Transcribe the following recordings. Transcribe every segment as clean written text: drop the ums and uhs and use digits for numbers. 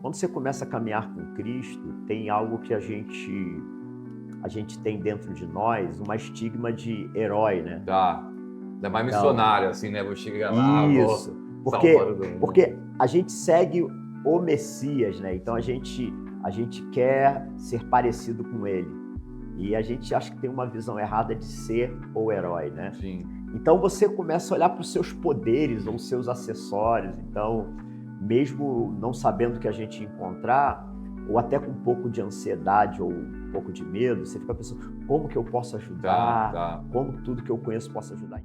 Quando você começa a caminhar com Cristo, tem algo que a gente tem dentro de nós, uma estigma de herói, né? Tá. Ainda mais Então, missionário, assim, né? Vou chegar lá, isso. vou salvar Porque, o mundo. porque a gente segue o Messias, né? Então a gente quer ser parecido com ele. E a gente acha que tem uma visão errada de ser o herói, né? Sim. Então você começa a olhar para os seus poderes ou seus acessórios. Então, mesmo não sabendo o que a gente encontrar, ou até com um pouco de ansiedade ou um pouco de medo, você fica pensando, como que eu posso ajudar? Tá. Como tudo que eu conheço posso ajudar?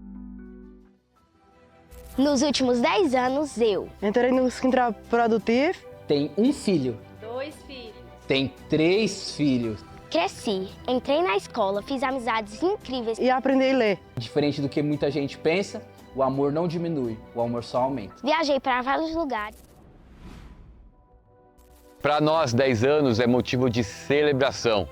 Nos últimos 10 anos, eu Entrei no Sintra Produtivo. Tem um filho. 2 filhos. Tem 3 filhos. cresci, entrei na escola, fiz amizades incríveis. E aprendi a ler. Diferente do que muita gente pensa, o amor não diminui, o amor só aumenta. Viajei para vários lugares. Para nós, 10 anos é motivo de celebração.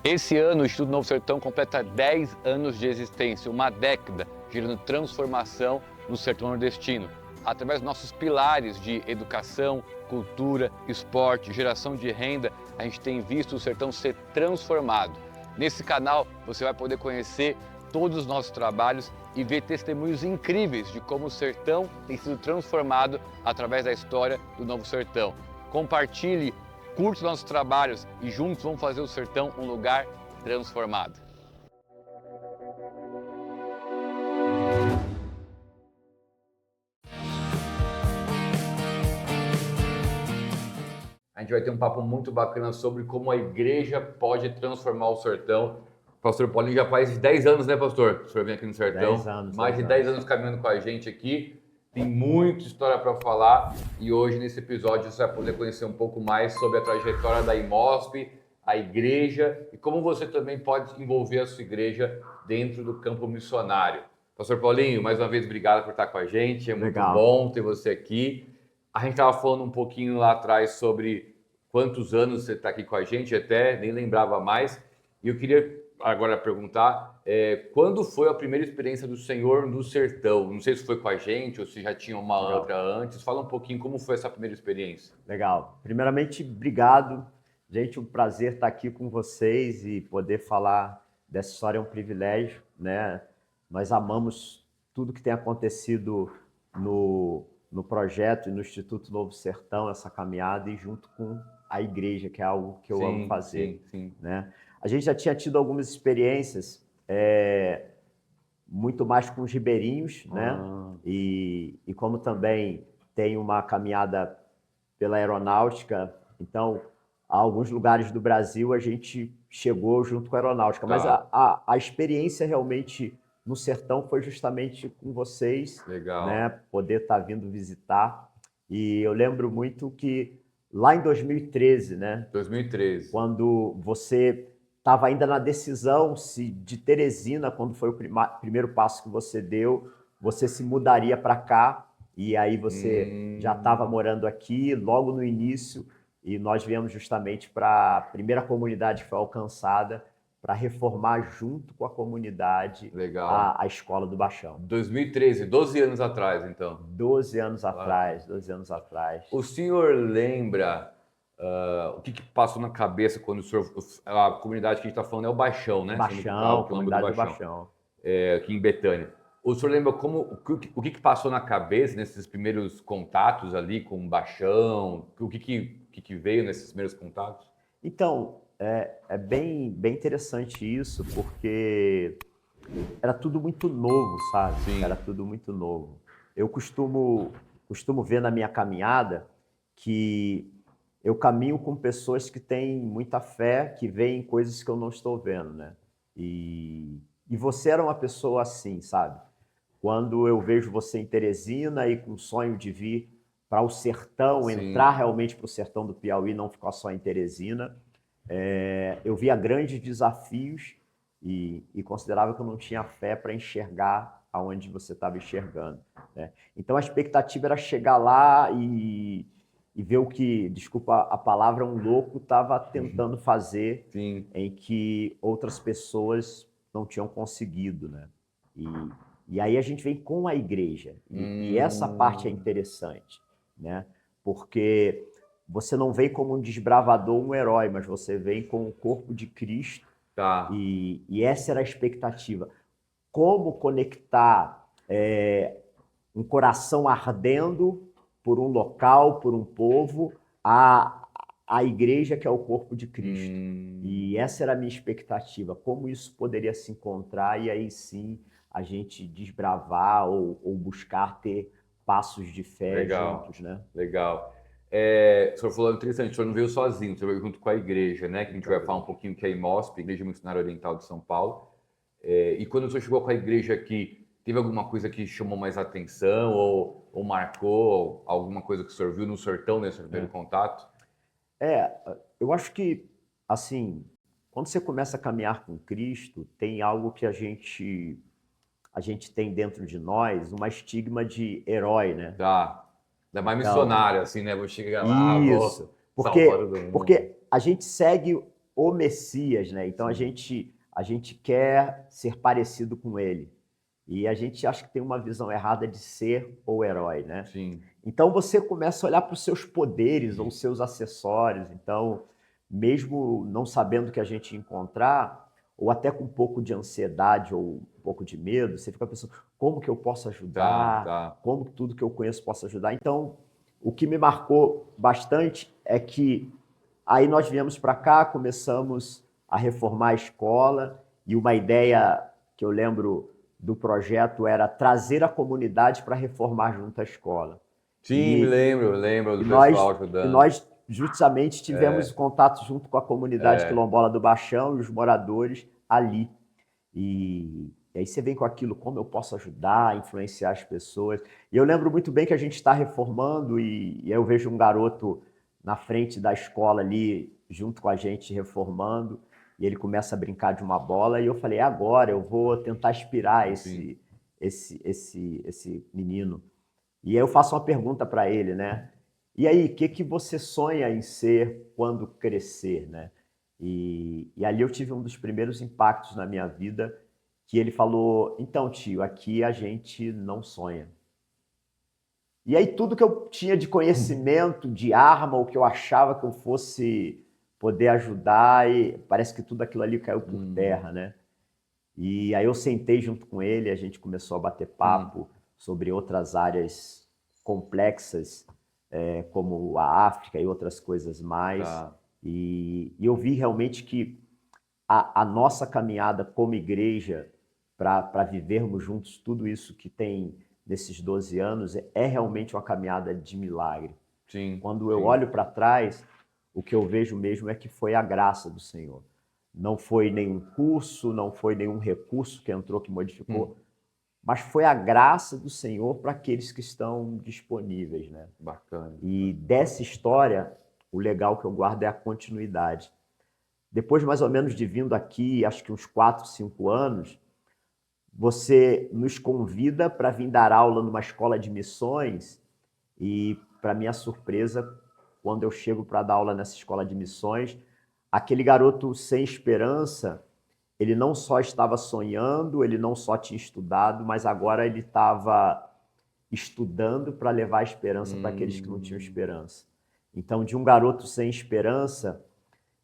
Esse ano, o Instituto Novo Sertão completa 10 anos de existência, uma década gerando transformação no sertão nordestino, através dos nossos pilares de educação, cultura, esporte, geração de renda. A gente tem visto o sertão ser transformado. Nesse canal você vai poder conhecer todos os nossos trabalhos e ver testemunhos incríveis de como o sertão tem sido transformado através da história do Novo Sertão. Compartilhe, curta nossos trabalhos e juntos vamos fazer o sertão um lugar transformado. A gente vai ter um papo muito bacana sobre como a igreja pode transformar o sertão. O pastor Paulinho já faz 10 anos, né, pastor? O senhor vem aqui no sertão. 10 anos. Mais de 10 anos caminhando com a gente aqui. Tem muita história para falar e hoje nesse episódio você vai poder conhecer um pouco mais sobre a trajetória da IMOSP, a igreja e como você também pode envolver a sua igreja dentro do campo missionário. Pastor Paulinho, mais uma vez, obrigado por estar com a gente. É muito Legal. bom ter você aqui. A gente estava falando um pouquinho lá atrás sobre quantos anos você está aqui com a gente, até nem lembrava mais. E eu queria agora perguntar, quando foi a primeira experiência do Senhor no sertão? Não sei se foi com a gente ou se já tinha uma Legal. outra antes. Fala um pouquinho como foi essa primeira experiência. Legal. Primeiramente, obrigado. Gente, um prazer estar aqui com vocês e poder falar dessa história é um privilégio, né? Nós amamos tudo que tem acontecido no projeto e no Instituto Novo Sertão, essa caminhada, e junto com a igreja, que é algo que eu amo fazer. Sim. Né? A gente já tinha tido algumas experiências, muito mais com os ribeirinhos, né? E como também tem uma caminhada pela aeronáutica, então, a alguns lugares do Brasil a gente chegou junto com a aeronáutica, mas a experiência realmente no sertão foi justamente com vocês, Legal. né? Poder estar vindo visitar. E eu lembro muito que lá em 2013, né? 2013. Quando você estava ainda na decisão se de Teresina, quando foi o primeiro passo que você deu, você se mudaria para cá, e aí você já estava morando aqui logo no início, e nós viemos justamente para a primeira comunidade que foi alcançada, para reformar junto com a comunidade Legal. a Escola do Baixão. 2013, 12 anos atrás, então. 12 anos atrás, 12 anos atrás. O senhor lembra o que passou na cabeça quando o senhor... A comunidade que a gente está falando é o Baixão, né? Baixão, comunidade do Baixão. Aqui em Betânia. O senhor lembra o que passou na cabeça nesses primeiros contatos ali com o Baixão? O que veio nesses primeiros contatos? Então, é bem interessante isso, porque era tudo muito novo, sabe? Sim. Era tudo muito novo. Eu costumo ver na minha caminhada que eu caminho com pessoas que têm muita fé, que veem coisas que eu não estou vendo, né? E você era uma pessoa assim, sabe? Quando eu vejo você em Teresina e com o sonho de vir para o sertão, Sim. entrar realmente para o sertão do Piauí, não ficar só em Teresina, eu via grandes desafios e considerava que eu não tinha fé para enxergar aonde você estava enxergando, né? Então a expectativa era chegar lá e ver o que, desculpa a palavra, um louco estava tentando fazer. Sim. Em que outras pessoas não tinham conseguido, né? E aí a gente vem com a igreja, e essa parte é interessante, né? Porque você não vem como um desbravador, um herói, mas você vem com o corpo de Cristo. Tá. E essa era a expectativa. Como conectar um coração ardendo por um local, por um povo, a igreja que é o corpo de Cristo. E essa era a minha expectativa, como isso poderia se encontrar e aí sim a gente desbravar ou buscar ter passos de fé Legal. juntos, né? Legal. O senhor falou interessante, o senhor não veio sozinho, o senhor veio junto com a igreja, né? Que a gente vai falar um pouquinho que é a IMOSP, Igreja Missionária Oriental de São Paulo. E quando o senhor chegou com a igreja aqui, teve alguma coisa que chamou mais atenção ou marcou alguma coisa que o senhor viu no sertão nesse primeiro contato? Eu acho que, assim, quando você começa a caminhar com Cristo, tem algo que a gente tem dentro de nós, uma estigma de herói, né? Tá. Ainda mais Então, missionário, assim, né? Vou chegar lá, isso. vou salvar todo mundo. Porque a gente segue o Messias, né? Então a gente quer ser parecido com ele. E a gente acha que tem uma visão errada de ser o herói, né? Sim. Então você começa a olhar para os seus poderes ou seus acessórios. Então, mesmo não sabendo o que a gente ia encontrar, ou até com um pouco de ansiedade ou um pouco de medo, você fica pensando, como que eu posso ajudar? Tá. Como que tudo que eu conheço posso ajudar? Então, o que me marcou bastante é que aí nós viemos para cá, começamos a reformar a escola e uma ideia que eu lembro do projeto era trazer a comunidade para reformar junto à escola. Sim, me lembro do E pessoal ajudando. nós justamente tivemos contato junto com a comunidade quilombola do Baixão e os moradores ali. E aí você vem com aquilo, como eu posso ajudar, influenciar as pessoas. E eu lembro muito bem que a gente está reformando e aí eu vejo um garoto na frente da escola ali, junto com a gente, reformando, e ele começa a brincar de uma bola e eu falei, agora eu vou tentar inspirar esse menino. E aí eu faço uma pergunta para ele, né? E aí, o que você sonha em ser quando crescer, né? E ali eu tive um dos primeiros impactos na minha vida, que ele falou, então, tio, aqui a gente não sonha. E aí tudo que eu tinha de conhecimento, de arma, o que eu achava que eu fosse poder ajudar, e parece que tudo aquilo ali caiu por terra, né? E aí eu sentei junto com ele, a gente começou a bater papo sobre outras áreas complexas, como a África e outras coisas mais. Tá. E eu vi realmente que a nossa caminhada como igreja para vivermos juntos tudo isso que tem nesses 12 anos é realmente uma caminhada de milagre. Sim. Quando eu olho para trás, o que eu vejo mesmo é que foi a graça do Senhor. Não foi nenhum curso, não foi nenhum recurso que entrou que modificou, mas foi a graça do Senhor para aqueles que estão disponíveis, né? Bacana. E dessa história, o legal que eu guardo é a continuidade. Depois, mais ou menos, de vindo aqui, acho que uns 4, 5 anos, você nos convida para vir dar aula numa escola de missões e, para minha surpresa, quando eu chego para dar aula nessa escola de missões, aquele garoto sem esperança, ele não só estava sonhando, ele não só tinha estudado, mas agora ele estava estudando para levar a esperança para aqueles que não tinham esperança. Então, de um garoto sem esperança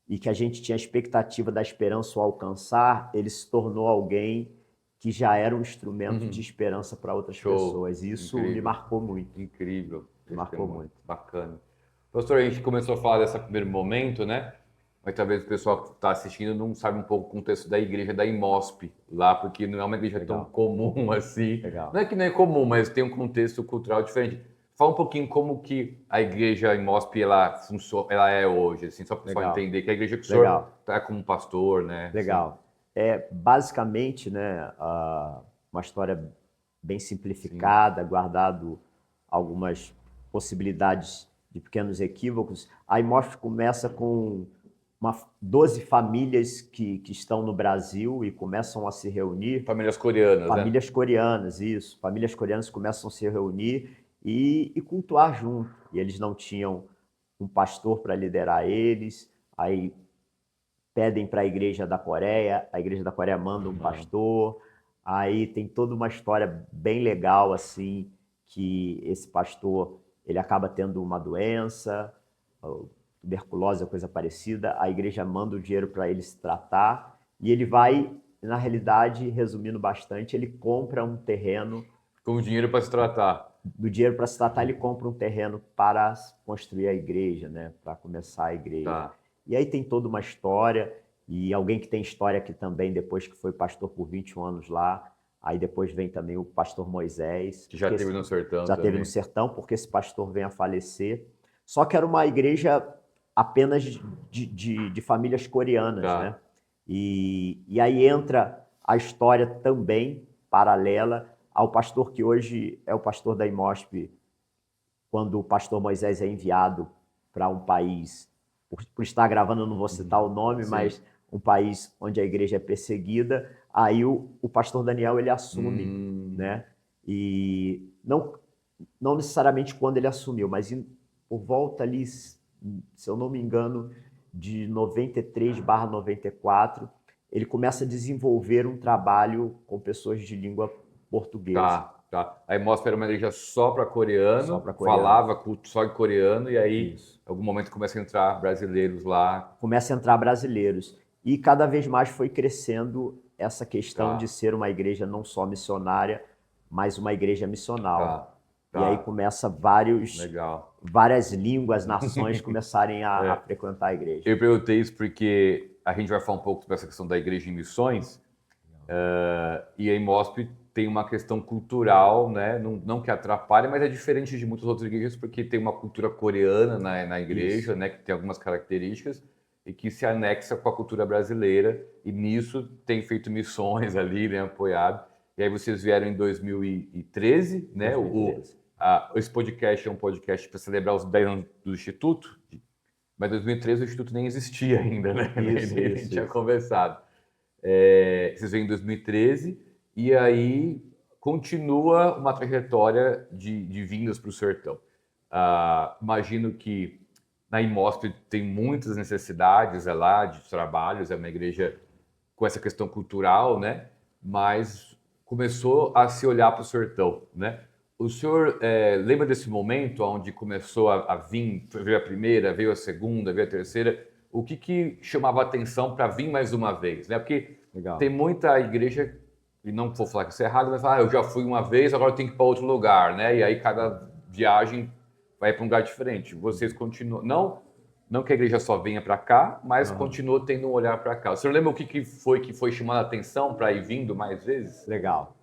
e que a gente tinha a expectativa da esperança o alcançar, ele se tornou alguém que já era um instrumento de esperança para outras pessoas. E isso me marcou muito. Incrível. Me marcou muito. Bacana. Pastor, a gente começou a falar desse primeiro momento, né? Mas talvez o pessoal que está assistindo não sabe um pouco o contexto da igreja da IMOSP lá, porque não é uma igreja tão comum assim. Legal. Não é que não é comum, mas tem um contexto cultural diferente. Fala um pouquinho como que a igreja IMOSP ela funciona, ela é hoje, assim, só para o pessoal entender que a igreja que o senhor está como pastor, né? Legal. É basicamente, né, uma história bem simplificada, guardado algumas possibilidades de pequenos equívocos. A IMOSP começa com 12 famílias que estão no Brasil e começam a se reunir. Famílias coreanas, Famílias coreanas, isso. Famílias coreanas começam a se reunir e cultuar junto. E eles não tinham um pastor para liderar eles, aí pedem para a igreja da Coreia manda um pastor, aí tem toda uma história bem legal, assim, que esse pastor, ele acaba tendo uma doença, tuberculose ou coisa parecida, a igreja manda o dinheiro para ele se tratar e ele vai, na realidade, resumindo bastante, ele compra um terreno. Com dinheiro para se tratar. Do dinheiro para se tratar, ele compra um terreno para construir a igreja, né? Para começar a igreja. Tá. E aí tem toda uma história, e alguém que tem história aqui também, depois que foi pastor por 21 anos lá, aí depois vem também o pastor Moisés. Que já teve no sertão Já também. teve no sertão, porque esse pastor vem a falecer. Só que era uma igreja apenas de famílias coreanas, Tá. né? E aí entra a história também paralela ao pastor que hoje é o pastor da IMOSP, quando o pastor Moisés é enviado para um país, por estar gravando, eu não vou citar o nome, Sim. mas um país onde a igreja é perseguida, aí o pastor Daniel ele assume, né? E não necessariamente quando ele assumiu, mas por volta ali, se eu não me engano, de 93/94, ele começa a desenvolver um trabalho com pessoas de língua portuguesa. Tá. A IMOSP era uma igreja só para coreano, Só pra coreano. falava culto só em coreano, e aí, Isso. em algum momento, começa a entrar brasileiros lá. Começa a entrar brasileiros. E cada vez mais foi crescendo essa questão Tá. de ser uma igreja não só missionária, mas uma igreja missional. Tá. E aí começa Legal. várias línguas, nações começarem a É. frequentar a igreja. Eu perguntei isso porque a gente vai falar um pouco sobre essa questão da igreja em missões, e a IMOSP tem uma questão cultural, né? Não que atrapalhe, mas é diferente de muitas outras igrejas, porque tem uma cultura coreana na igreja, né? Que tem algumas características, e que se anexa com a cultura brasileira, e nisso tem feito missões ali, né? Apoiado. E aí vocês vieram em 2013, né? 2013. Esse podcast é um podcast para celebrar os 10 anos do Instituto, mas em 2013 o Instituto nem existia ainda, né? Isso, Nem isso, tinha isso. conversado. Vocês vêm em 2013 e aí continua uma trajetória de vindas para o sertão. Imagino que na IMOSP tem muitas necessidades lá de trabalhos, é uma igreja com essa questão cultural, né? Mas começou a se olhar para o sertão, né? O senhor lembra desse momento onde começou a vir, veio a primeira, veio a segunda, veio a terceira? O que chamava a atenção para vir mais uma vez, né? Porque Legal. tem muita igreja, e não vou falar que isso é errado, mas fala, eu já fui uma vez, agora eu tenho que ir para outro lugar, né? E aí cada viagem vai para um lugar diferente. Vocês continuam, não que a igreja só venha para cá, mas continua tendo um olhar para cá. O senhor lembra o que foi chamando a atenção para ir vindo mais vezes? Legal.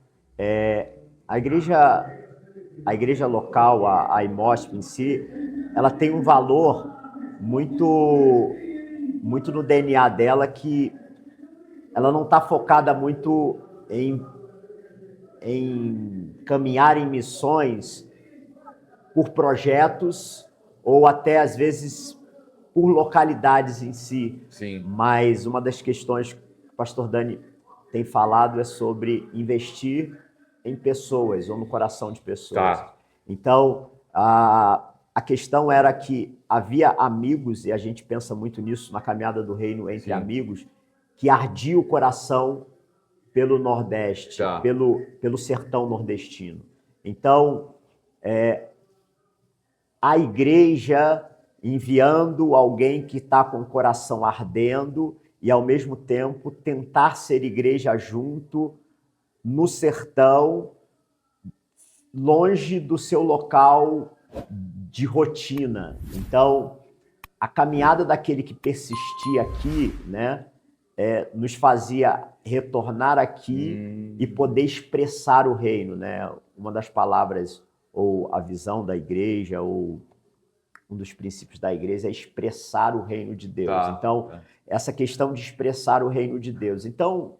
A igreja local, a IMOSP em si, ela tem um valor muito no DNA dela, que ela não está focada muito em caminhar em missões por projetos ou até, às vezes, por localidades em si. Sim. Mas uma das questões que o pastor Dani tem falado é sobre investir em pessoas ou no coração de pessoas. Tá. Então, a questão era que havia amigos, e a gente pensa muito nisso na caminhada do reino entre Sim. amigos, que ardia o coração pelo Nordeste, Tá. pelo sertão nordestino. Então, a igreja enviando alguém que está com o coração ardendo e, ao mesmo tempo, tentar ser igreja junto no sertão, longe do seu local de rotina. Então, a caminhada daquele que persistia aqui, né, nos fazia retornar aqui e poder expressar o reino, né? Uma das palavras, ou a visão da igreja, ou um dos princípios da igreja é expressar o reino de Deus. Tá. Então, essa questão de expressar o reino de Deus. Então,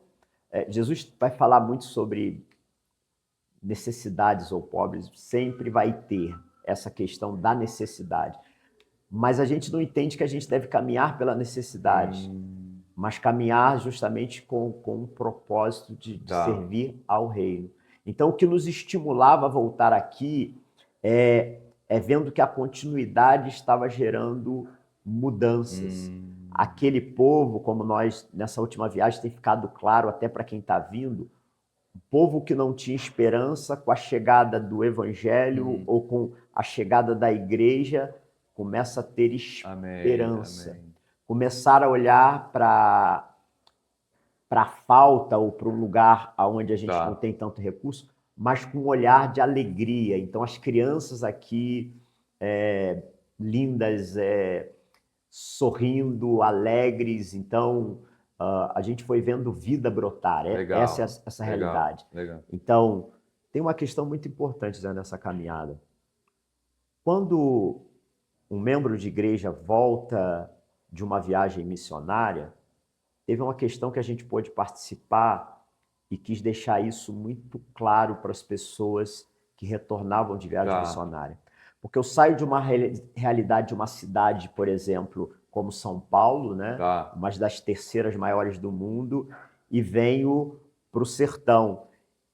Jesus vai falar muito sobre necessidades ou pobres, sempre vai ter essa questão da necessidade. Mas a gente não entende que a gente deve caminhar pela necessidade, mas caminhar justamente com um propósito de Tá. servir ao reino. Então, o que nos estimulava a voltar aqui é vendo que a continuidade estava gerando mudanças. Aquele povo, como nós, nessa última viagem, tem ficado claro até para quem está vindo, um povo que não tinha esperança, com a chegada do evangelho ou com a chegada da igreja, começa a ter Amém. esperança, Amém. começar a olhar para a falta ou para um lugar onde a gente Tá. não tem tanto recurso, mas com um olhar de alegria. Então, as crianças aqui, lindas, sorrindo, alegres. Então, a gente foi vendo vida brotar. Legal. Essa realidade. Legal. Então, tem uma questão muito importante, Zé, nessa caminhada. Quando um membro de igreja volta de uma viagem missionária, teve uma questão que a gente pôde participar e quis deixar isso muito claro para as pessoas que retornavam de viagem missionária. Porque eu saio de uma realidade de uma cidade, por exemplo, como São Paulo, né? Uma das terceiras maiores do mundo, e venho para o sertão.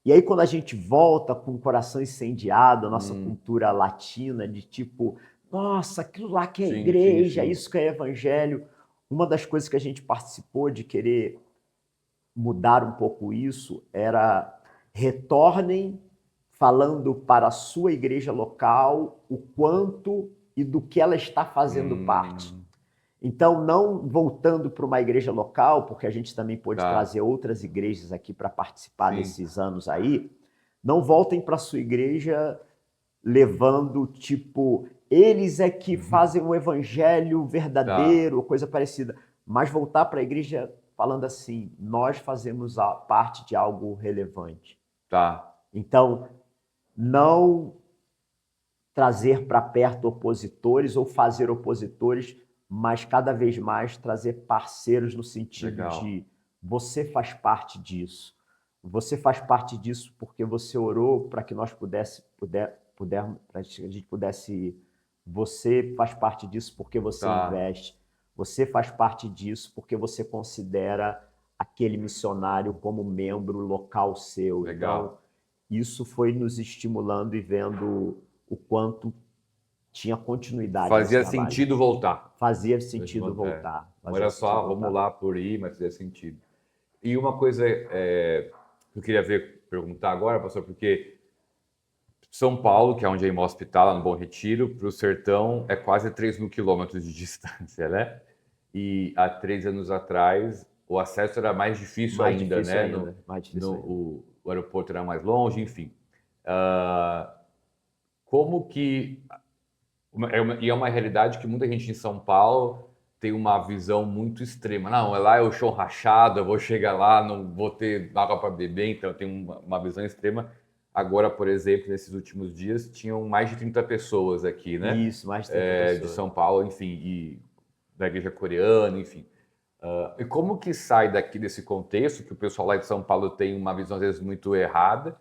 E aí, quando a gente volta com o coração incendiado, a nossa cultura latina, de tipo, nossa, aquilo lá que é igreja, isso que é evangelho. Uma das coisas que a gente participou de querer mudar um pouco isso era retornem falando para a sua igreja local o quanto e do que ela está fazendo parte. Então, não voltando para uma igreja local, porque a gente também pôde trazer outras igrejas aqui para participar nesses anos aí, não voltem para a sua igreja levando, tipo, eles é que fazem o evangelho verdadeiro, ou coisa parecida, mas voltar para a igreja falando assim, nós fazemos parte de algo relevante. Então, não trazer para perto opositores ou fazer opositores, mas cada vez mais trazer parceiros no sentido de você faz parte disso. Você faz parte disso porque você orou para que nós a gente pudesse. Você faz parte disso porque você investe. Você faz parte disso porque você considera aquele missionário como membro local seu. Então, isso foi nos estimulando e vendo o quanto tinha continuidade. Fazia sentido voltar. Fazia sentido voltar. Não era só, vamos lá por ir, mas fazia sentido. E uma coisa que eu queria perguntar agora, pastor, porque São Paulo, que é onde a IMOSP está, lá no Bom Retiro, para o sertão é quase 3.000 quilômetros de distância, né? E há 3 anos atrás o acesso era mais difícil ainda, né? O aeroporto era mais longe, enfim. Como que... E é uma realidade que muita gente em São Paulo tem uma visão muito extrema. Não, lá é o chão rachado, eu vou chegar lá, não vou ter água para beber, então tem uma visão extrema. Agora, por exemplo, nesses últimos dias, tinham mais de 30 pessoas aqui, né? Isso, mais de 30 pessoas. De São Paulo, enfim, e da igreja coreana, enfim. E como que sai daqui desse contexto, que o pessoal lá de São Paulo tem uma visão, às vezes, muito errada,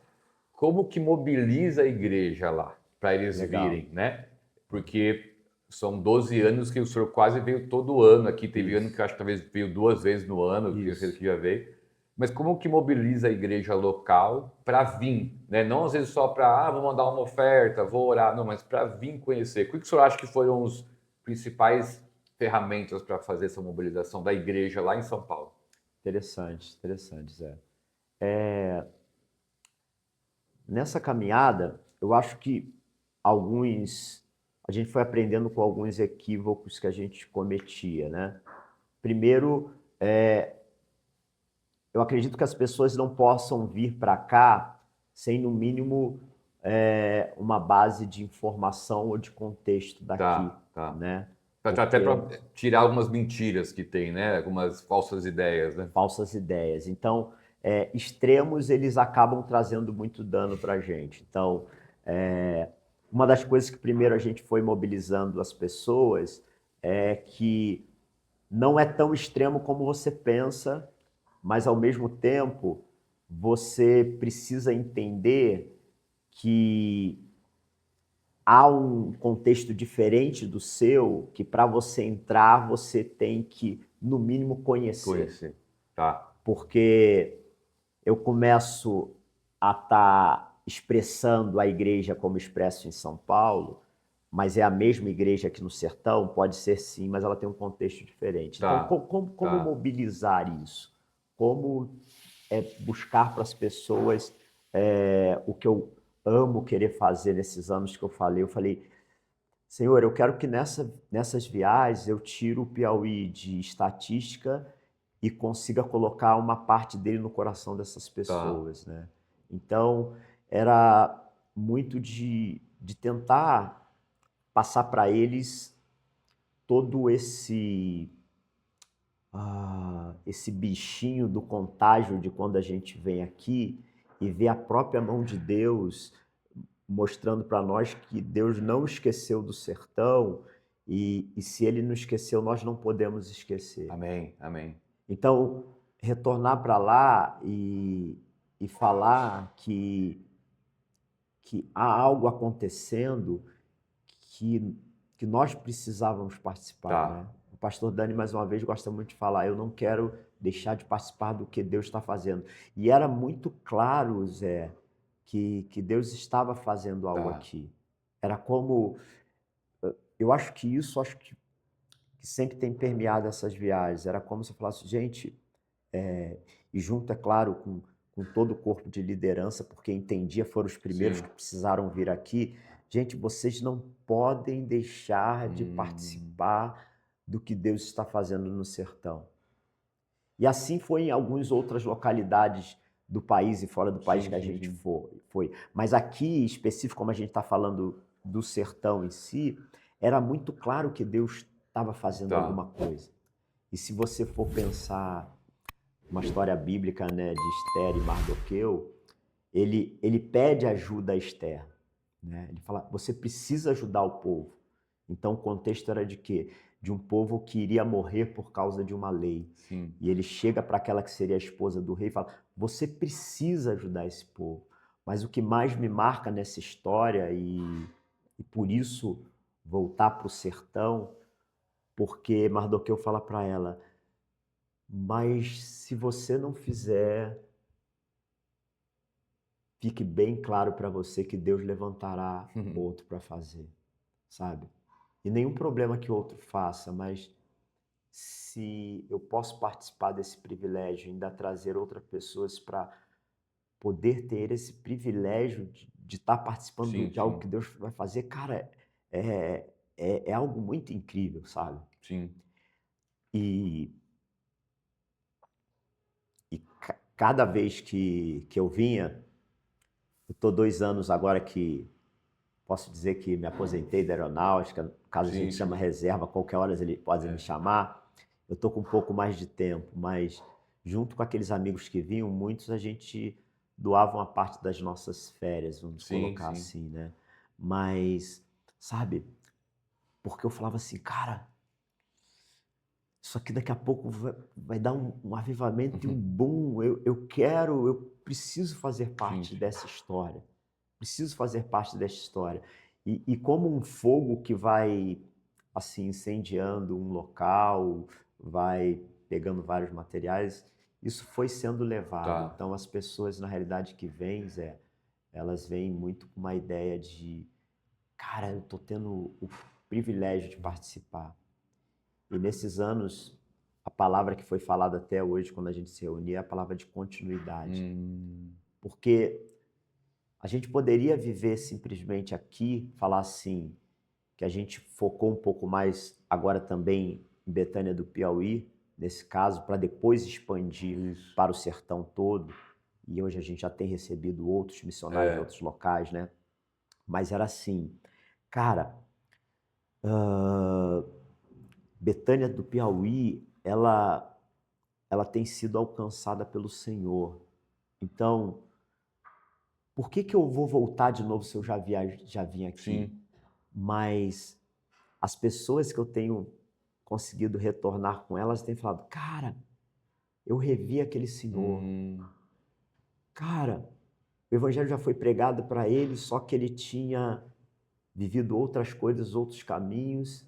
como que mobiliza a igreja lá, para eles virem, né? Porque são 12 anos que o senhor quase veio todo ano aqui. Teve ano que eu acho que talvez veio 2 vezes no ano, que já veio. Mas como que mobiliza a igreja local para vir, né? Não às vezes só para, vou mandar uma oferta, vou orar, não, mas para vir conhecer. O que o senhor acha que foram os principais ferramentas para fazer essa mobilização da igreja lá em São Paulo? Interessante, Zé. Nessa caminhada, eu acho que a gente foi aprendendo com alguns equívocos que a gente cometia, né? Primeiro, eu acredito que as pessoas não possam vir para cá sem, no mínimo, uma base de informação ou de contexto daqui, né? Até para tirar algumas mentiras que tem, né? Algumas falsas ideias, né? Falsas ideias. Então, extremos, eles acabam trazendo muito dano para a gente. Então, uma das coisas que primeiro a gente foi mobilizando as pessoas é que não é tão extremo como você pensa, mas ao mesmo tempo você precisa entender que há um contexto diferente do seu, que para você entrar você tem que, no mínimo, conhecer. Porque eu começo a estar expressando a igreja como expresso em São Paulo, mas é a mesma igreja aqui no sertão? Pode ser sim, mas ela tem um contexto diferente. Então, como mobilizar isso? Como buscar para as pessoas o que eu amo querer fazer nesses anos que eu falei? Senhor, eu quero que nessas viagens eu tire o Piauí de estatística e consiga colocar uma parte dele no coração dessas pessoas, né? Então, era muito de tentar passar para eles todo esse bichinho do contágio de quando a gente vem aqui e ver a própria mão de Deus mostrando para nós que Deus não esqueceu do sertão e se Ele não esqueceu, nós não podemos esquecer. Amém, amém. Então, retornar para lá e falar que há algo acontecendo que nós precisávamos participar, né? O pastor Dani, mais uma vez, gosta muito de falar, eu não quero deixar de participar do que Deus está fazendo. E era muito claro, Zé, que Deus estava fazendo algo aqui. Era como... Eu acho que isso, que sempre tem permeado essas viagens. Era como se eu falasse, gente, e junto, é claro, com todo o corpo de liderança, porque entendia, foram os primeiros que precisaram vir aqui. Gente, vocês não podem deixar de participar do que Deus está fazendo no sertão. E assim foi em algumas outras localidades do país e fora do país que a gente foi. Mas aqui, específico, como a gente está falando do sertão em si, era muito claro que Deus estava fazendo alguma coisa. E se você for pensar uma história bíblica, né, de Esther e Mardoqueu, ele pede ajuda a Esther, né? Ele fala, você precisa ajudar o povo. Então o contexto era de quê? De um povo que iria morrer por causa de uma lei. Sim. E ele chega para aquela que seria a esposa do rei e fala, você precisa ajudar esse povo. Mas o que mais me marca nessa história, e por isso voltar para o sertão, porque Mardoqueu fala para ela, mas se você não fizer, fique bem claro para você que Deus levantará outro para fazer, sabe? E nenhum problema que outro faça, mas se eu posso participar desse privilégio, ainda trazer outras pessoas para poder ter esse privilégio de estar participando de algo que Deus vai fazer, cara, é algo muito incrível, sabe? Sim. E cada vez que eu vinha, eu estou 2 anos agora que posso dizer que me aposentei da aeronáutica, caso a gente chama reserva, qualquer hora ele pode me chamar, eu estou com um pouco mais de tempo, mas junto com aqueles amigos que vinham, muitos a gente doava uma parte das nossas férias, vamos colocar assim, né? Mas, sabe, porque eu falava assim, cara, isso aqui daqui a pouco vai dar um avivamento e um boom. Eu preciso fazer parte dessa história. Preciso fazer parte dessa história. E como um fogo que vai, assim, incendiando um local, vai pegando vários materiais, isso foi sendo levado. Então, as pessoas, na realidade, que vêm, Zé, elas vêm muito com uma ideia de, cara, eu estou tendo o privilégio de participar. E nesses anos, a palavra que foi falada até hoje, quando a gente se reunia, é a palavra de continuidade. Porque a gente poderia viver simplesmente aqui, falar assim, que a gente focou um pouco mais agora também em Betânia do Piauí, nesse caso, para depois expandir para o sertão todo. E hoje a gente já tem recebido outros missionários de outros locais, né? Mas era assim, cara, Betânia do Piauí, ela tem sido alcançada pelo Senhor. Então, por que eu vou voltar de novo se eu já vim aqui? Mas as pessoas que eu tenho conseguido retornar com elas têm falado, cara, eu revi aquele senhor. Cara, o evangelho já foi pregado para ele, só que ele tinha vivido outras coisas, outros caminhos,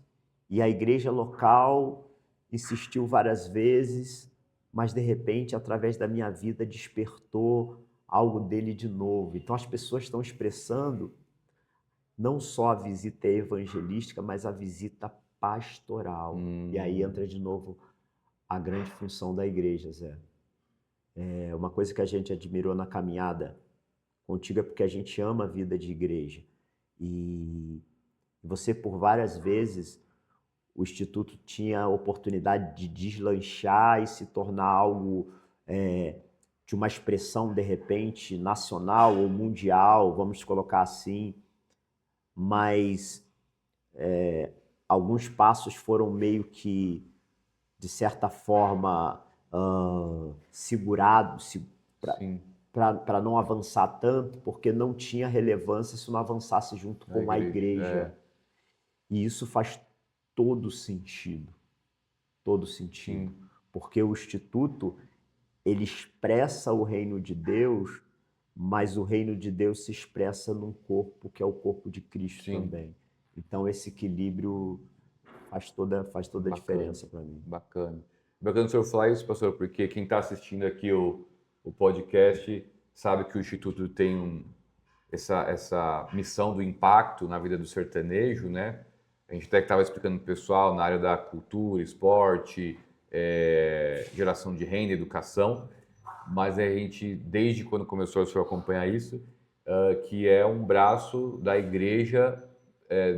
e a igreja local insistiu várias vezes, mas de repente, através da minha vida, despertou algo dele de novo. Então as pessoas estão expressando não só a visita evangelística, mas a visita pastoral. E aí entra de novo a grande função da igreja, Zé. Uma coisa que a gente admirou na caminhada contigo é porque a gente ama a vida de igreja. E Você, por várias vezes, o Instituto tinha a oportunidade de deslanchar e se tornar algo de uma expressão, de repente, nacional ou mundial, vamos colocar assim, mas alguns passos foram meio que, de certa forma, segurados Sim, para não avançar tanto, porque não tinha relevância se não avançasse junto com a igreja. E isso faz todo sentido, sim, porque o Instituto, ele expressa o reino de Deus, mas o reino de Deus se expressa num corpo que é o corpo de Cristo sim. também. Então esse equilíbrio faz toda a Bacana. diferença para mim. Bacana. Bacana o senhor falar isso, pastor, porque quem está assistindo aqui o podcast sabe que o Instituto tem essa missão do impacto na vida do sertanejo, né? A gente até estava explicando para o pessoal na área da cultura, esporte, geração de renda, educação, mas a gente, desde quando começou a senhor acompanhar isso, que é um braço da igreja,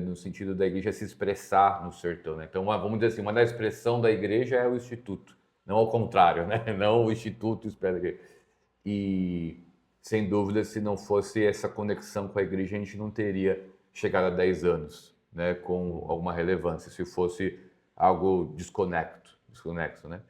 no sentido da igreja se expressar no sertão, né? Então, vamos dizer assim, uma da expressão da igreja é o Instituto, não ao contrário, né? Não o Instituto expressa a igreja. E, sem dúvida, se não fosse essa conexão com a igreja, a gente não teria chegado a 10 anos, né? Com alguma relevância, se fosse algo desconexo, né?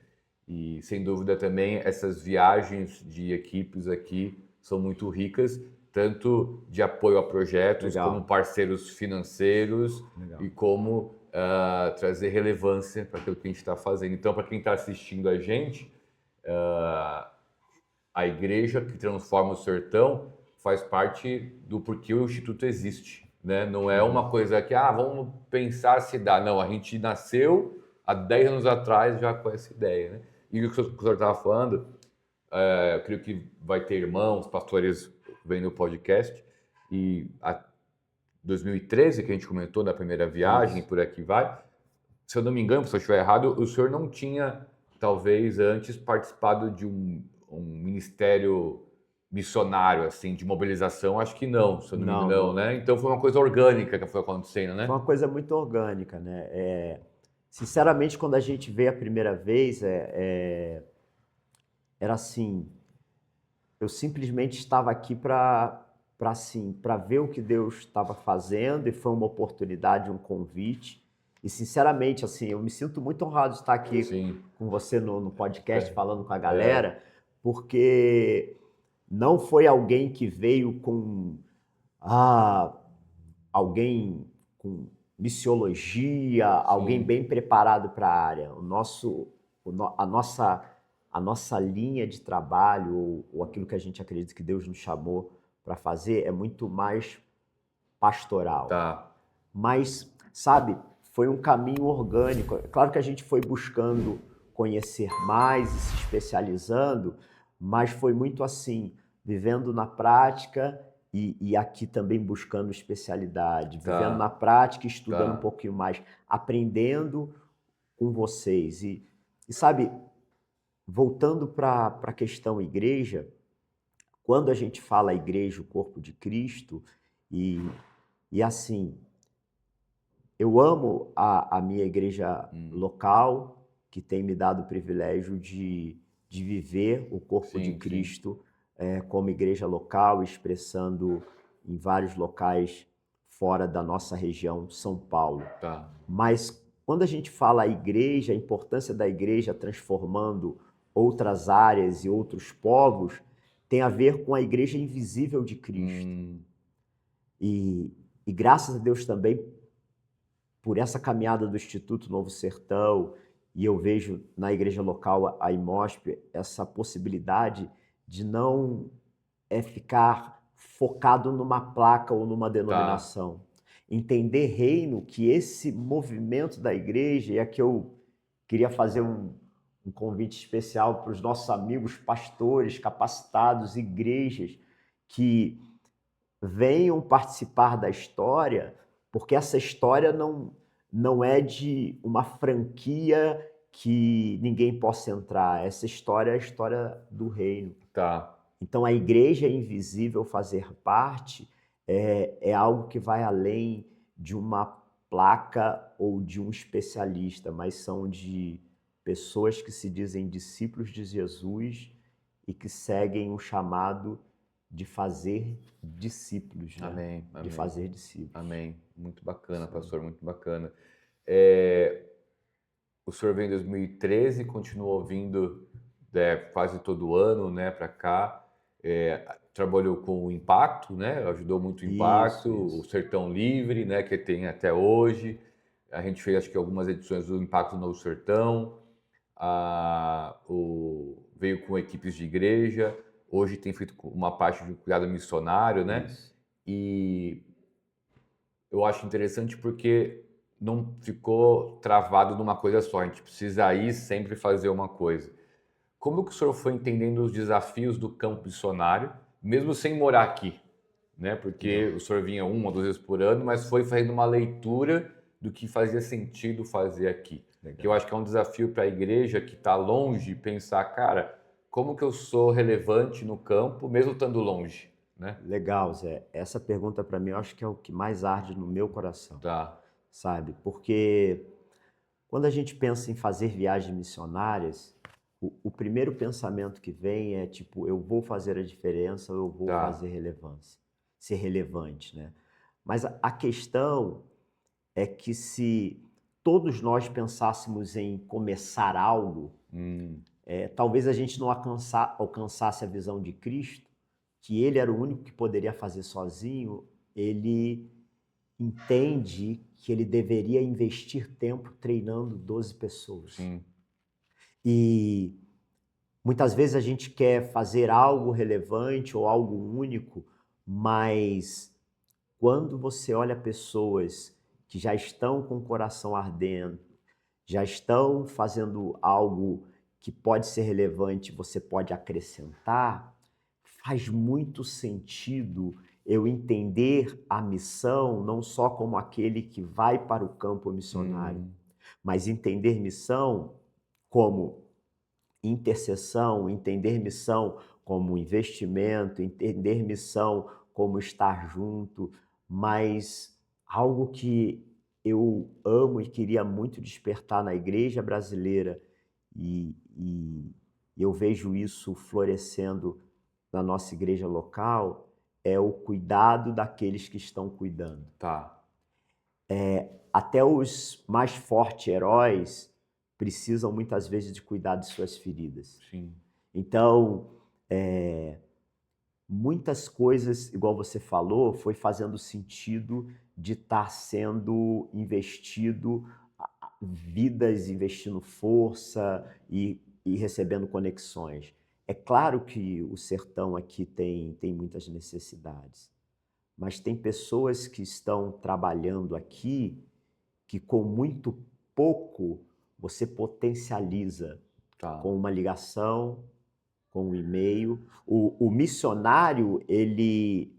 E, sem dúvida, também essas viagens de equipes aqui são muito ricas, tanto de apoio a projetos, Legal. como parceiros financeiros Legal. e como trazer relevância para aquilo que a gente está fazendo. Então, para quem está assistindo a gente, a igreja que transforma o sertão faz parte do porquê o Instituto existe, né? Não é uma coisa que, vamos pensar se dá. Não, a gente nasceu há 10 anos atrás já com essa ideia, né? E o que o senhor estava falando, eu creio que vai ter irmãos, pastores vendo o podcast, e a 2013, que a gente comentou na primeira viagem, Isso. por aqui vai, se eu não me engano, se eu estiver errado, o senhor não tinha, talvez, antes participado de um ministério missionário, assim, de mobilização, acho que não, se eu não me engano, Não. né? Então foi uma coisa orgânica que foi acontecendo, né? Foi uma coisa muito orgânica, né? Sinceramente, quando a gente veio a primeira vez, era assim, eu simplesmente estava aqui para ver o que Deus estava fazendo, e foi uma oportunidade, um convite. E sinceramente, assim, eu me sinto muito honrado de estar aqui Sim, com você no podcast, falando com a galera, porque não foi alguém que veio com alguém com missiologia, alguém bem preparado para a área. A nossa linha de trabalho, ou aquilo que a gente acredita que Deus nos chamou para fazer, é muito mais pastoral. tá. Mas, sabe, foi um caminho orgânico. Claro que a gente foi buscando conhecer mais e se especializando, mas foi muito assim, vivendo na prática e aqui também buscando especialidade, Tá. vivendo na prática e estudando Tá. um pouquinho mais, aprendendo com vocês. E sabe, voltando para a questão igreja, quando a gente fala igreja, o corpo de Cristo, e assim, eu amo a minha igreja local, que tem me dado o privilégio de viver o corpo de Sim. Cristo como igreja local, expressando em vários locais fora da nossa região, São Paulo. Tá. Mas quando a gente fala a igreja, a importância da igreja transformando outras áreas e outros povos, tem a ver com a igreja invisível de Cristo. E graças a Deus também por essa caminhada do Instituto Novo Sertão, e eu vejo na igreja local, a IMOSP, essa possibilidade de não ficar focado numa placa ou numa denominação. Entender reino, que esse movimento da igreja, e aqui eu queria fazer um convite especial para os nossos amigos pastores, capacitados, igrejas, que venham participar da história, porque essa história não é de uma franquia que ninguém possa entrar. Essa história é a história do reino. Tá. Então, a igreja invisível fazer parte é algo que vai além de uma placa ou de um especialista, mas são de pessoas que se dizem discípulos de Jesus e que seguem o chamado de fazer discípulos, né? Amém, De amém. fazer discípulos. Amém. Muito bacana, Sim. pastor, muito bacana. O senhor veio em 2013, continuou vindo quase todo ano, né, para cá. Trabalhou com o Impacto, né? Ajudou muito o Impacto, Isso. o Sertão Livre, né, que tem até hoje. A gente fez, acho que, algumas edições do Impacto no Sertão. Veio com equipes de igreja. Hoje tem feito uma parte de cuidado missionário, né? Isso. E eu acho interessante porque não ficou travado numa coisa só. A gente precisa ir sempre fazer uma coisa. Como que o senhor foi entendendo os desafios do campo missionário, mesmo sem morar aqui, né? Porque o senhor vinha 1 ou 2 vezes por ano, mas foi fazendo uma leitura do que fazia sentido fazer aqui. Legal. Que eu acho que é um desafio para a igreja que está longe pensar, cara, como que eu sou relevante no campo, mesmo estando longe, né? Legal, Zé. Essa pergunta para mim eu acho que é o que mais arde no meu coração, Tá. sabe? Porque quando a gente pensa em fazer viagens missionárias, o primeiro pensamento que vem é tipo, eu vou fazer a diferença, eu vou Tá. fazer relevância, ser relevante, né? Mas a questão é que se todos nós pensássemos em começar algo, talvez a gente não alcançasse a visão de Cristo, que ele era o único que poderia fazer sozinho. Ele entende que ele deveria investir tempo treinando 12 pessoas. Sim. E muitas vezes a gente quer fazer algo relevante ou algo único, mas quando você olha pessoas que já estão com o coração ardendo, já estão fazendo algo que pode ser relevante, você pode acrescentar, faz muito sentido eu entender a missão não só como aquele que vai para o campo missionário, mas entender missão como intercessão, entender missão como investimento, entender missão como estar junto, mas algo que eu amo e queria muito despertar na igreja brasileira, e eu vejo isso florescendo na nossa igreja local, é o cuidado daqueles que estão cuidando. Tá. Até os mais fortes heróis precisam muitas vezes de cuidar de suas feridas. Sim. Então, muitas coisas, igual você falou, foi fazendo sentido de estar sendo investido, vidas investindo força e recebendo conexões. É claro que o sertão aqui tem muitas necessidades, mas tem pessoas que estão trabalhando aqui que com muito pouco você potencializa. Tá. Com uma ligação, com um e-mail. O missionário, ele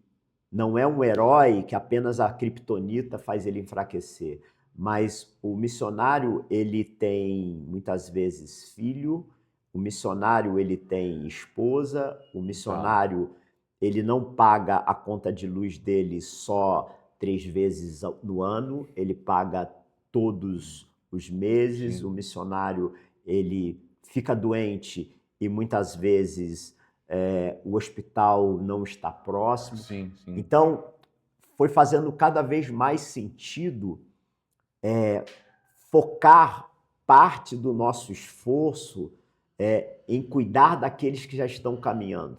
não é um herói que apenas a criptonita faz ele enfraquecer, mas o missionário, ele tem muitas vezes filho, o missionário, ele tem esposa, o missionário, ele não paga a conta de luz dele só 3 vezes no ano, ele paga todos os meses. Sim. O missionário, ele fica doente e muitas vezes o hospital não está próximo. Sim, sim. Então, foi fazendo cada vez mais sentido focar parte do nosso esforço em cuidar daqueles que já estão caminhando.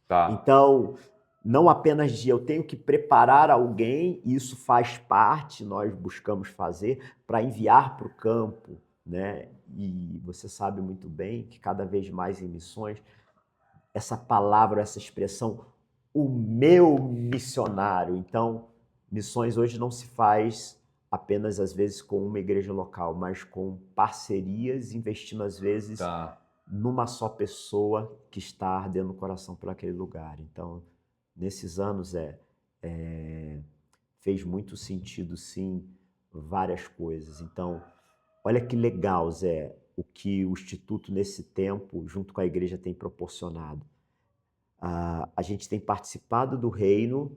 Tá. Então, não apenas de eu tenho que preparar alguém, isso faz parte, nós buscamos fazer, para enviar para o campo, né? E você sabe muito bem que cada vez mais em missões, essa palavra, essa expressão, o meu missionário. Então, missões hoje não se faz apenas, às vezes, com uma igreja local, mas com parcerias, investindo, às vezes, numa só pessoa que está ardendo o coração por aquele lugar. Então, nesses anos, fez muito sentido, sim, várias coisas. Então, olha que legal, Zé, o que o Instituto, nesse tempo, junto com a igreja, tem proporcionado. A gente tem participado do reino,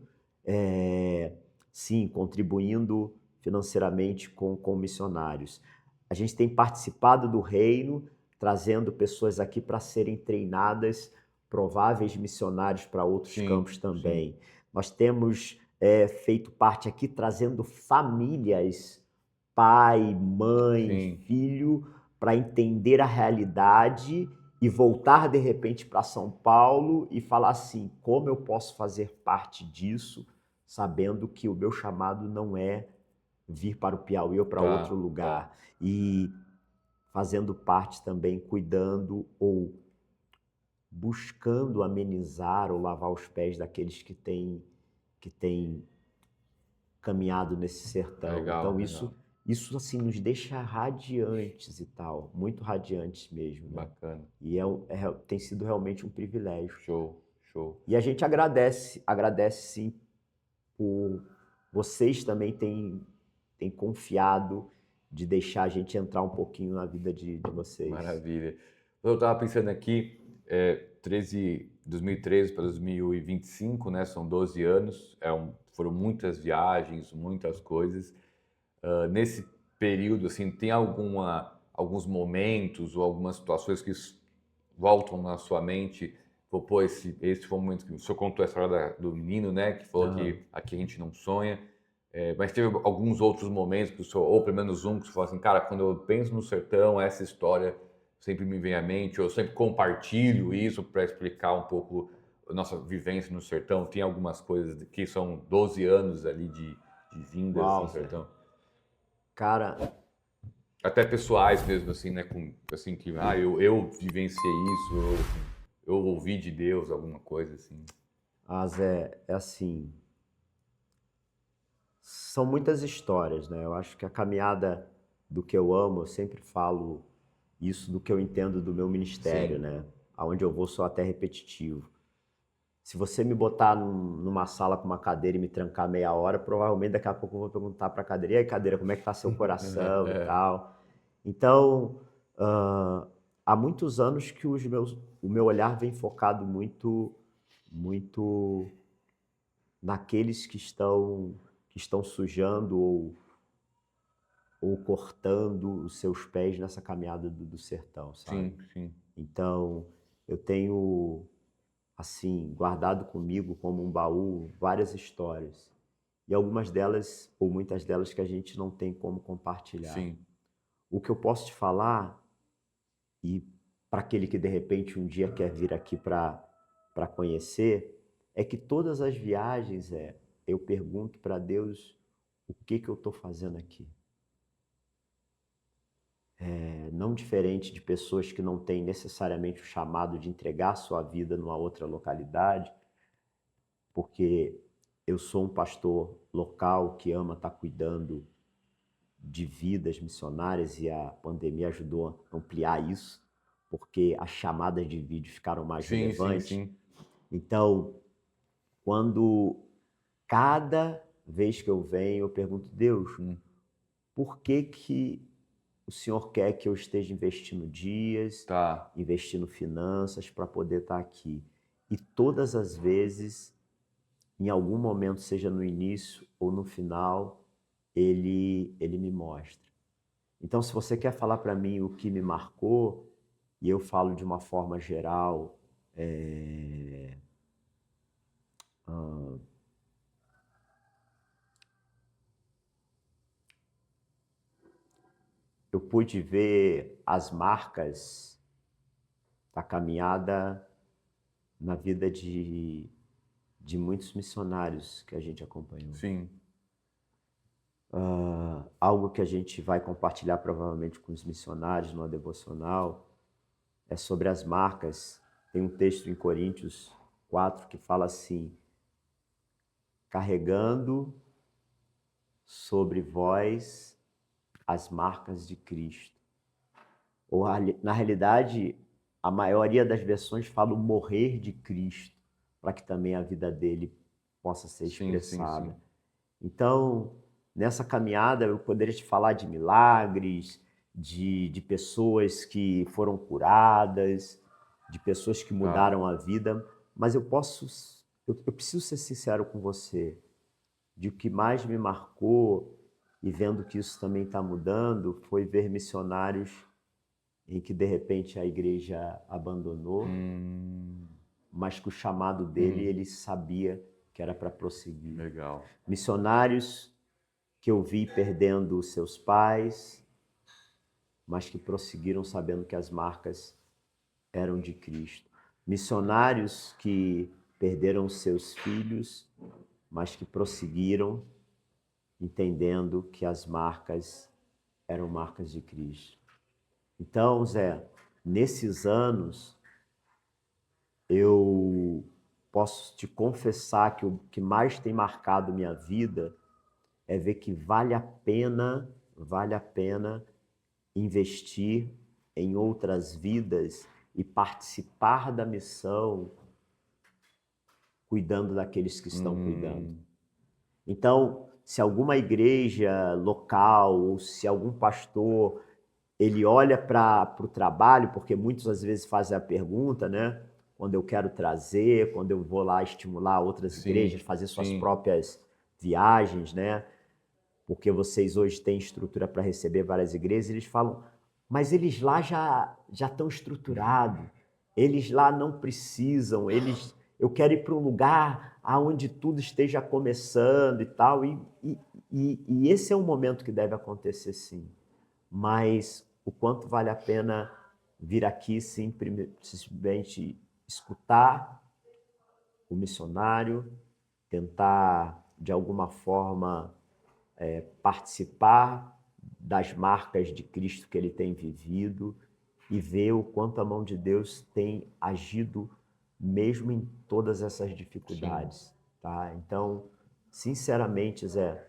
sim, contribuindo financeiramente com missionários. A gente tem participado do reino, trazendo pessoas aqui para serem treinadas, prováveis missionários para outros Sim, campos também. Nós temos feito parte aqui, trazendo famílias, pai, mãe, Sim. filho, para entender a realidade e voltar de repente para São Paulo e falar assim: como eu posso fazer parte disso, sabendo que o meu chamado não é vir para o Piauí ou para Tá, outro lugar. E fazendo parte também, cuidando ou buscando amenizar ou lavar os pés daqueles que têm caminhado nesse sertão. Legal, Então legal. isso assim nos deixa radiantes e tal, muito radiantes mesmo, né? Bacana. E tem sido realmente um privilégio. Show, show. E a gente agradece sim por vocês também têm confiado de deixar a gente entrar um pouquinho na vida de vocês. Maravilha. Eu estava pensando aqui, 2013 para 2025, né? São 12 anos, foram muitas viagens, muitas coisas. Nesse período, assim, tem alguns momentos ou algumas situações que voltam na sua mente? Pô, esse foi o momento que o senhor contou a história do menino, né? Que falou que aqui a gente não sonha. Mas teve alguns outros momentos que o senhor, ou pelo menos um, que o senhor falou assim: cara, quando eu penso no sertão, essa história sempre me vem à mente, ou eu sempre compartilho isso para explicar um pouco a nossa vivência no sertão. Tem algumas coisas que são 12 anos ali de vindas Uau, no sertão. Cara, Até pessoais mesmo, assim, né? Assim, que eu vivenciei isso, eu ouvi de Deus, alguma coisa assim. Zé, é assim, são muitas histórias, né? Eu acho que a caminhada do que eu amo, eu sempre falo isso do que eu entendo do meu ministério, Sim. né? Aonde eu vou sou até repetitivo. Se você me botar numa sala com uma cadeira e me trancar meia hora, provavelmente daqui a pouco eu vou perguntar para a cadeira: e aí, cadeira, como é que tá seu coração e tal? Então, há muitos anos que o meu olhar vem focado muito naqueles que estão sujando ou cortando os seus pés nessa caminhada do sertão, sabe? Sim, sim. Então, eu tenho, assim, guardado comigo como um baú várias histórias. E algumas delas, ou muitas delas, que a gente não tem como compartilhar. Sim. O que eu posso te falar, e para aquele que de repente um dia quer vir aqui para conhecer, é que todas as viagens eu pergunto para Deus o que eu estou fazendo aqui. Não diferente de pessoas que não têm necessariamente o chamado de entregar sua vida numa outra localidade, porque eu sou um pastor local que ama estar cuidando de vidas missionárias e a pandemia ajudou a ampliar isso, porque as chamadas de vídeo ficaram mais relevantes. Sim. Então, quando cada vez que eu venho, eu pergunto: Deus, por que o Senhor quer que eu esteja investindo dias, investindo finanças para poder estar aqui? E todas as vezes, em algum momento, seja no início ou no final, ele me mostra. Então, se você quer falar para mim o que me marcou, e eu falo de uma forma geral, eu pude ver as marcas da caminhada na vida de muitos missionários que a gente acompanhou. Sim. Algo que a gente vai compartilhar provavelmente com os missionários no devocional é sobre as marcas. Tem um texto em Coríntios 4 que fala assim: carregando sobre vós as marcas de Cristo. Ou, na realidade, a maioria das versões fala o morrer de Cristo, para que também a vida dele possa ser expressada. Sim. Então, nessa caminhada, eu poderia te falar de milagres, de pessoas que foram curadas, de pessoas que mudaram a vida, mas eu preciso ser sincero com você, de o que mais me marcou e vendo que isso também está mudando, foi ver missionários em que de repente a igreja abandonou, mas que o chamado dele ele sabia que era para prosseguir. Legal. Missionários que eu vi perdendo seus pais, mas que prosseguiram sabendo que as marcas eram de Cristo. Missionários que perderam seus filhos, mas que prosseguiram entendendo que as marcas eram marcas de Cristo. Então, Zé, nesses anos, eu posso te confessar que o que mais tem marcado minha vida é ver que vale a pena investir em outras vidas e participar da missão cuidando daqueles que estão cuidando. Então, se alguma igreja local ou se algum pastor ele olha para o trabalho, porque muitos às vezes fazem a pergunta, né? Quando eu quero trazer, quando eu vou lá estimular outras igrejas, fazer suas próprias viagens, né? Porque vocês hoje têm estrutura para receber várias igrejas, eles falam, mas eles lá já estão estruturados, eles lá não precisam, eu quero ir para um lugar onde tudo esteja começando e tal, e esse é um momento que deve acontecer sim, mas o quanto vale a pena vir aqui simplesmente escutar o missionário, tentar de alguma forma participar das marcas de Cristo que ele tem vivido e ver o quanto a mão de Deus tem agido mesmo em todas essas dificuldades, tá? Então, sinceramente, Zé,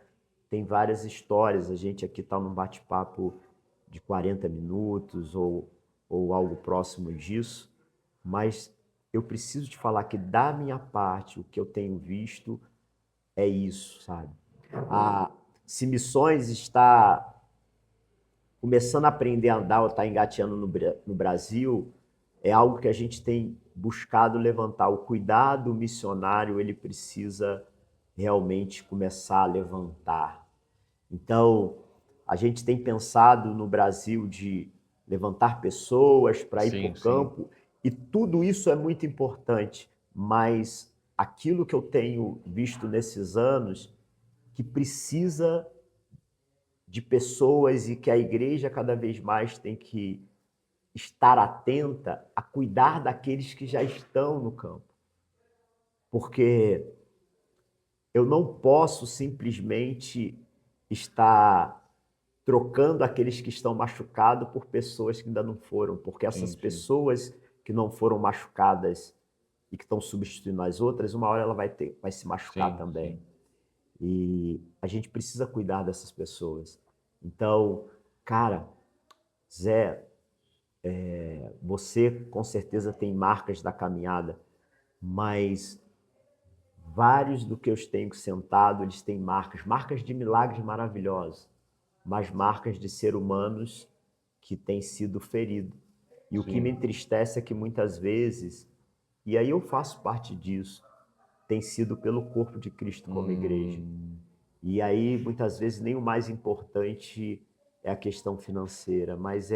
tem várias histórias, a gente aqui está num bate-papo de 40 minutos ou algo próximo disso, mas eu preciso te falar que da minha parte, o que eu tenho visto é isso, sabe? Se Missões está começando a aprender a andar ou está engateando no Brasil, é algo que a gente tem buscado levantar. O cuidado missionário, ele precisa realmente começar a levantar. Então, a gente tem pensado no Brasil de levantar pessoas para ir para o campo, e tudo isso é muito importante, mas aquilo que eu tenho visto nesses anos que precisa de pessoas e que a igreja cada vez mais tem que estar atenta a cuidar daqueles que já estão no campo. Porque eu não posso simplesmente estar trocando aqueles que estão machucados por pessoas que ainda não foram, porque essas pessoas que não foram machucadas e que estão substituindo as outras, uma hora ela vai se machucar também. E a gente precisa cuidar dessas pessoas. Então, cara, Zé, você com certeza tem marcas da caminhada, mas vários do que eu tenho sentado, eles têm marcas de milagres maravilhosos, mas marcas de ser humanos que têm sido feridos. E o que me entristece é que muitas vezes, e aí eu faço parte disso, tem sido pelo corpo de Cristo como igreja. E aí, muitas vezes, nem o mais importante é a questão financeira, mas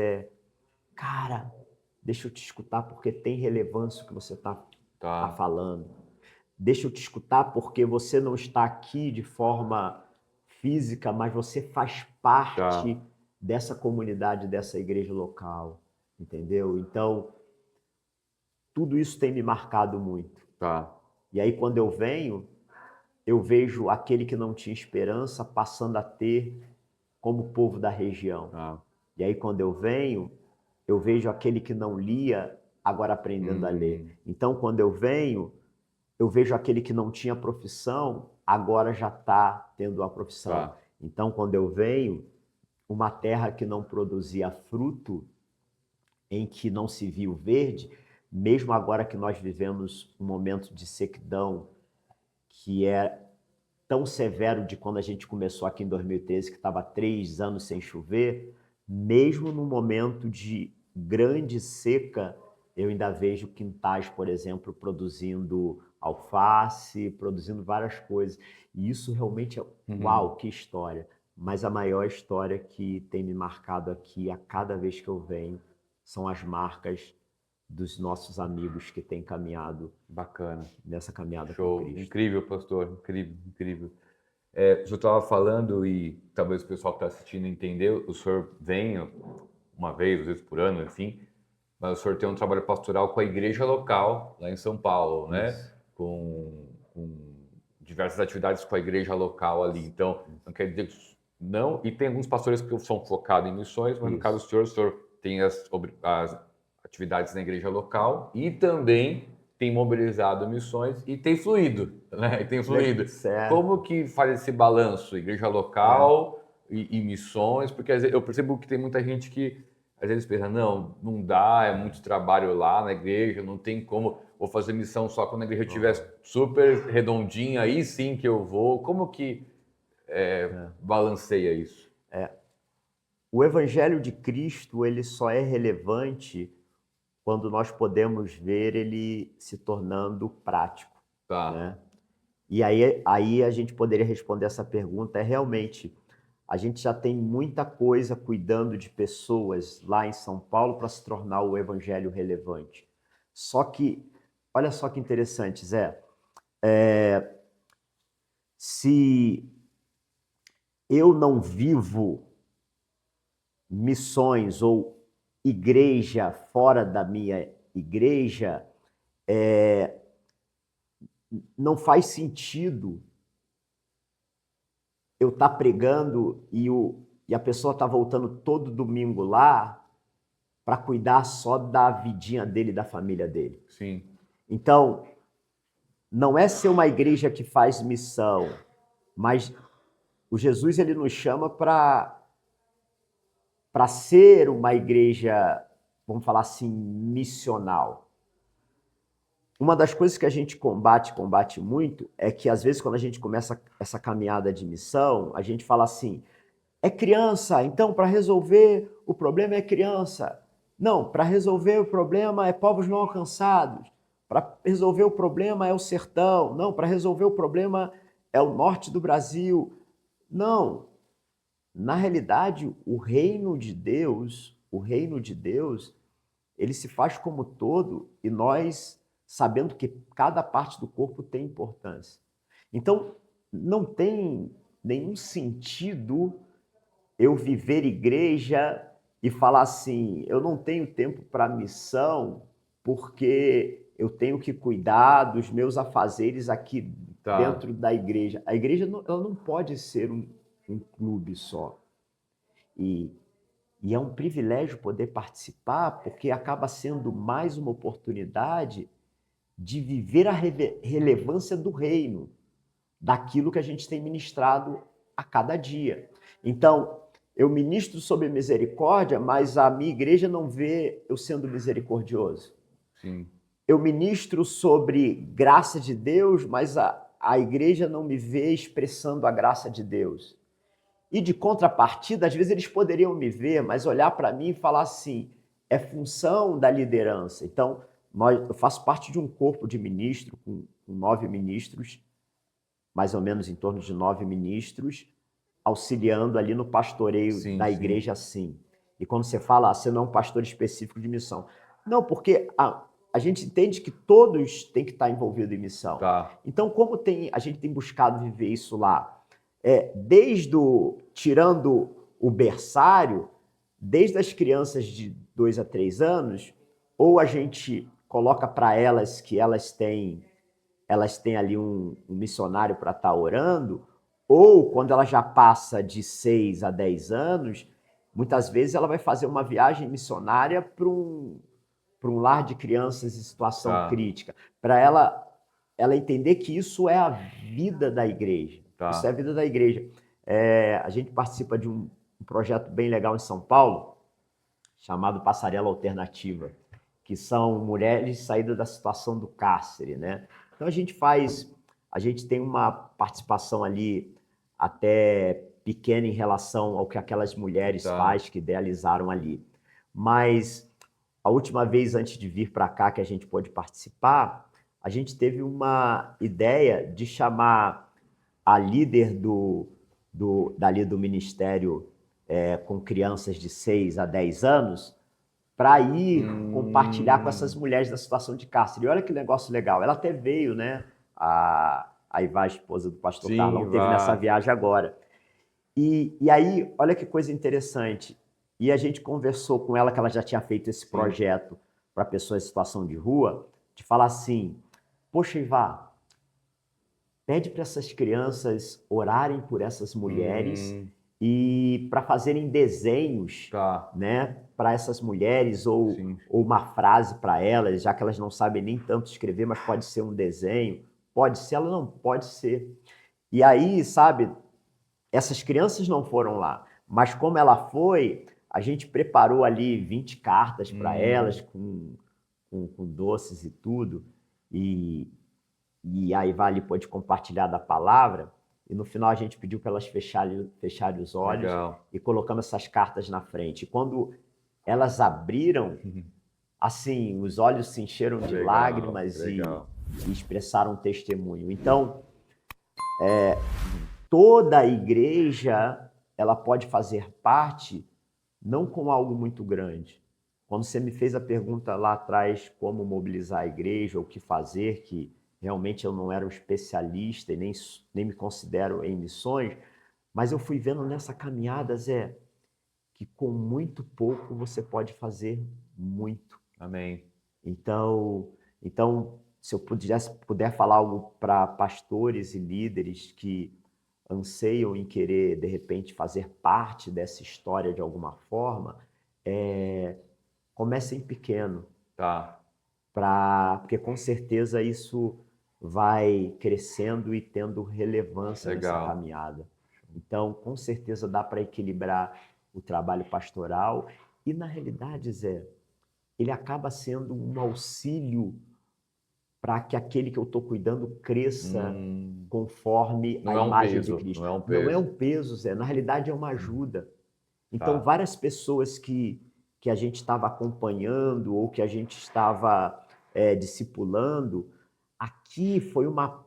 cara, deixa eu te escutar porque tem relevância o que você tá falando. Deixa eu te escutar porque você não está aqui de forma física, mas você faz parte dessa comunidade, dessa igreja local, entendeu? Então, tudo isso tem me marcado muito. E aí, quando eu venho, eu vejo aquele que não tinha esperança passando a ter como povo da região. E aí, quando eu venho, eu vejo aquele que não lia agora aprendendo a ler. Então, quando eu venho, eu vejo aquele que não tinha profissão agora já está tendo a profissão. Então, quando eu venho, uma terra que não produzia fruto, em que não se viu verde, mesmo agora que nós vivemos um momento de sequidão que é tão severo de quando a gente começou aqui em 2013, que estava 3 anos sem chover, mesmo no momento de grande seca, eu ainda vejo quintais, por exemplo, produzindo alface, produzindo várias coisas. E isso realmente é, uau, que história. mas a maior história que tem me marcado aqui a cada vez que eu venho são as marcas dos nossos amigos que têm caminhado Bacana. nessa caminhada Show. com Cristo. Incrível, pastor. Incrível, incrível. O senhor estava falando, e talvez o pessoal que está assistindo entendeu, o senhor vem uma vez, às vezes por ano, enfim, mas o senhor tem um trabalho pastoral com a igreja local, lá em São Paulo, né? Com diversas atividades com a igreja local ali. Então, não quer dizer que não... E tem alguns pastores que são focados em missões, mas no caso do senhor tem as atividades na igreja local e também tem mobilizado missões e tem fluído, né? E tem fluído. Certo. Como que faz esse balanço, igreja local e missões? Porque às vezes, eu percebo que tem muita gente que às vezes pensa, não dá, é muito trabalho lá na igreja, não tem como, vou fazer missão só quando a igreja estiver super redondinha, aí sim que eu vou. Como que balanceia isso? O Evangelho de Cristo, ele só é relevante quando nós podemos ver ele se tornando prático. Tá. Né? E aí a gente poderia responder essa pergunta, realmente, a gente já tem muita coisa cuidando de pessoas lá em São Paulo para se tornar o Evangelho relevante. Só que, olha só que interessante, Zé, se eu não vivo missões ou igreja fora da minha igreja, não faz sentido eu estar pregando e a pessoa está voltando todo domingo lá para cuidar só da vidinha dele e da família dele. Sim. Então, não é ser uma igreja que faz missão, mas o Jesus ele nos chama para ser uma igreja, vamos falar assim, missional. Uma das coisas que a gente combate muito, é que às vezes quando a gente começa essa caminhada de missão, a gente fala assim, é criança, então para resolver o problema é criança. Não, para resolver o problema é povos não alcançados. Para resolver o problema é o sertão. Não, para resolver o problema é o norte do Brasil. Não. Na realidade, o reino de Deus, ele se faz como todo e nós sabendo que cada parte do corpo tem importância. Então, não tem nenhum sentido eu viver igreja e falar assim, eu não tenho tempo para missão porque eu tenho que cuidar dos meus afazeres aqui dentro da igreja. A igreja ela não pode ser um clube só. E é um privilégio poder participar, porque acaba sendo mais uma oportunidade de viver a relevância do reino, daquilo que a gente tem ministrado a cada dia. Então, eu ministro sobre misericórdia, mas a minha igreja não vê eu sendo misericordioso. Sim. Eu ministro sobre graça de Deus, mas a igreja não me vê expressando a graça de Deus. E de contrapartida, às vezes eles poderiam me ver, mas olhar para mim e falar assim, é função da liderança. Então, eu faço parte de um corpo de ministro, com 9 ministros, mais ou menos em torno de 9 ministros, auxiliando ali no pastoreio da igreja, sim. E quando você fala, você não é um pastor específico de missão. Não, porque a gente entende que todos têm que estar envolvidos em missão. Tá. Então, como a gente tem buscado viver isso lá? Tirando o berçário, desde as crianças de 2 a 3 anos, ou a gente coloca para elas que elas têm ali um missionário para estar orando, ou quando ela já passa de 6 a 10 anos, muitas vezes ela vai fazer uma viagem missionária para um lar de crianças em situação crítica, para ela entender que isso é a vida da igreja. Isso é a vida da igreja. A gente participa de um projeto bem legal em São Paulo, chamado Passarela Alternativa, que são mulheres saídas da situação do cárcere, né? Então a gente tem uma participação ali até pequena em relação ao que aquelas mulheres fazem, que idealizaram ali. Mas a última vez antes de vir para cá que a gente pôde participar, a gente teve uma ideia de chamar a líder do dali do ministério com crianças de 6 a 10 anos para ir compartilhar com essas mulheres da situação de cárcere. E olha que negócio legal. Ela até veio, né? A Ivá, a esposa do pastor Carlão, teve nessa viagem agora. E aí, olha que coisa interessante. E a gente conversou com ela, que ela já tinha feito esse projeto para pessoas em situação de rua, de falar assim, poxa, Ivá, pede para essas crianças orarem por essas mulheres e para fazerem desenhos, né, para essas mulheres, ou uma frase para elas, já que elas não sabem nem tanto escrever, mas pode ser um desenho, pode ser, ela não pode ser. E aí, sabe, essas crianças não foram lá, mas como ela foi, a gente preparou ali 20 cartas para elas, com doces e tudo, e aí Vale pôde compartilhar da palavra, e no final a gente pediu para elas fecharem os olhos. Legal. E colocamos essas cartas na frente. E quando elas abriram, assim, os olhos se encheram de lágrimas e expressaram testemunho. Então, toda a igreja, ela pode fazer parte, não com algo muito grande. Quando você me fez a pergunta lá atrás, como mobilizar a igreja, o que fazer, que realmente eu não era um especialista e nem me considero em missões, mas eu fui vendo nessa caminhada, Zé, que com muito pouco você pode fazer muito. Amém. Então se eu puder falar algo para pastores e líderes que anseiam em querer, de repente, fazer parte dessa história de alguma forma, comecem pequeno. Porque com certeza isso vai crescendo e tendo relevância nessa caminhada. Então, com certeza dá para equilibrar o trabalho pastoral e, na realidade, Zé, ele acaba sendo um auxílio para que aquele que eu estou cuidando cresça conforme a imagem de Cristo. Não é um peso, Zé. Na realidade, é uma ajuda. Então, várias pessoas que a gente estava acompanhando ou que a gente estava discipulando, aqui foi uma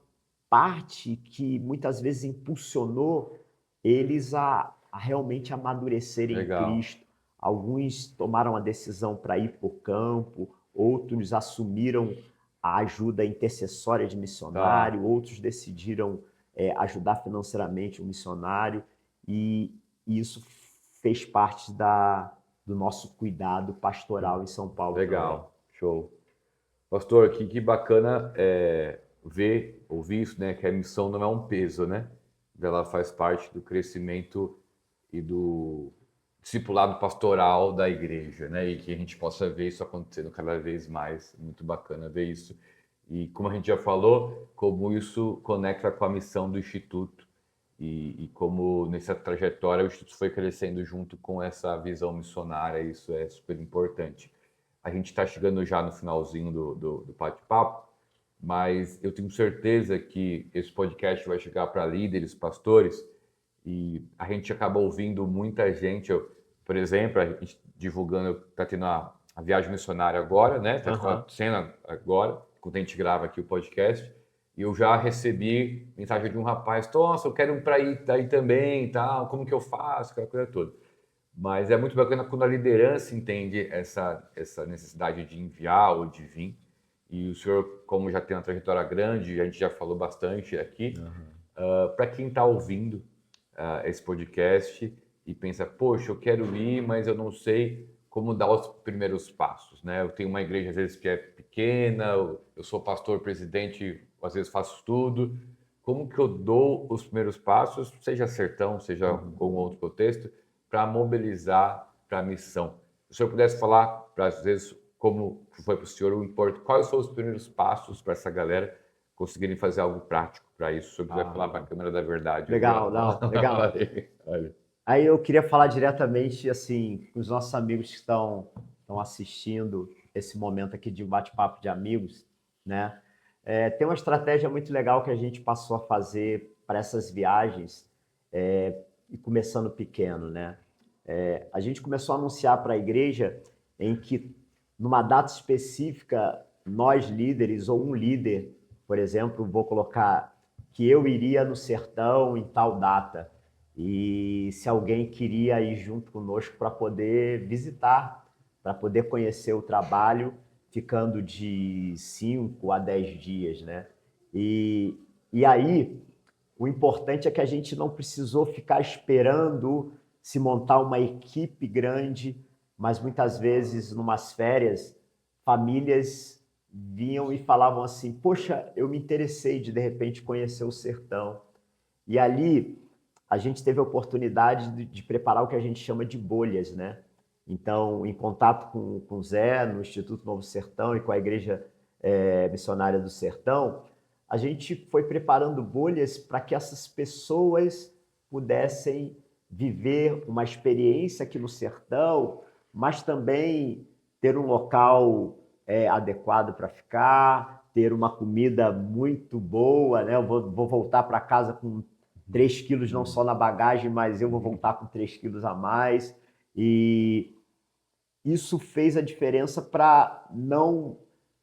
parte que muitas vezes impulsionou eles a realmente amadurecerem em Cristo. Alguns tomaram a decisão para ir para o campo, outros assumiram a ajuda intercessória de missionário, outros decidiram ajudar financeiramente o missionário, e isso fez parte do nosso cuidado pastoral em São Paulo. Legal, show. Pastor, que bacana ouvir isso, né? Que a missão não é um peso, né? Ela faz parte do crescimento e do discipulado pastoral da igreja, né? E que a gente possa ver isso acontecendo cada vez mais. Muito bacana ver isso. E como a gente já falou, como isso conecta com a missão do Instituto e como nessa trajetória o Instituto foi crescendo junto com essa visão missionária. Isso é super importante. A gente está chegando já no finalzinho do bate-papo, mas eu tenho certeza que esse podcast vai chegar para líderes, pastores, e a gente acaba ouvindo muita gente. Por exemplo, a gente divulgando, está tendo a viagem missionária agora, né? Está acontecendo agora, quando a gente grava aqui o podcast, e eu já recebi mensagem de um rapaz: nossa, eu quero ir para aí também, tal, como que eu faço, aquela coisa toda. Mas é muito bacana quando a liderança entende essa necessidade de enviar ou de vir. E o senhor, como já tem uma trajetória grande, a gente já falou bastante aqui, para quem está ouvindo esse podcast e pensa, poxa, eu quero ir, mas eu não sei como dar os primeiros passos, né? Eu tenho uma igreja, às vezes, que é pequena, eu sou pastor, presidente, às vezes faço tudo. Como que eu dou os primeiros passos, seja sertão, seja com outro contexto, para mobilizar para a missão? Se o senhor pudesse falar, para às vezes, como foi para o senhor, quais são os primeiros passos para essa galera conseguirem fazer algo prático para isso? Se o senhor quiser falar para a Câmara da Verdade. Legal, legal. Aí eu queria falar diretamente, assim, com os nossos amigos que estão assistindo esse momento aqui de bate-papo de amigos, né? Tem uma estratégia muito legal que a gente passou a fazer para essas viagens, e começando pequeno, né? A gente começou a anunciar para a igreja em que, numa data específica, nós líderes, ou um líder, por exemplo, vou colocar que eu iria no sertão em tal data, E se alguém queria ir junto conosco para poder visitar, para poder conhecer o trabalho, ficando de 5 a 10 dias, né? E aí, o importante é que a gente não precisou ficar esperando se montar uma equipe grande, mas muitas vezes, numas férias, famílias vinham e falavam assim: poxa, eu me interessei de repente conhecer o sertão. E ali a gente teve a oportunidade de preparar o que a gente chama de bolhas, né? Então, em contato com o Zé, no Instituto Novo Sertão e com a Igreja Missionária do Sertão, a gente foi preparando bolhas para que essas pessoas pudessem viver uma experiência aqui no sertão, mas também ter um local adequado para ficar, ter uma comida muito boa, né? Eu vou voltar para casa com 3 quilos não só na bagagem, mas eu vou voltar com 3 quilos a mais. E isso fez a diferença para não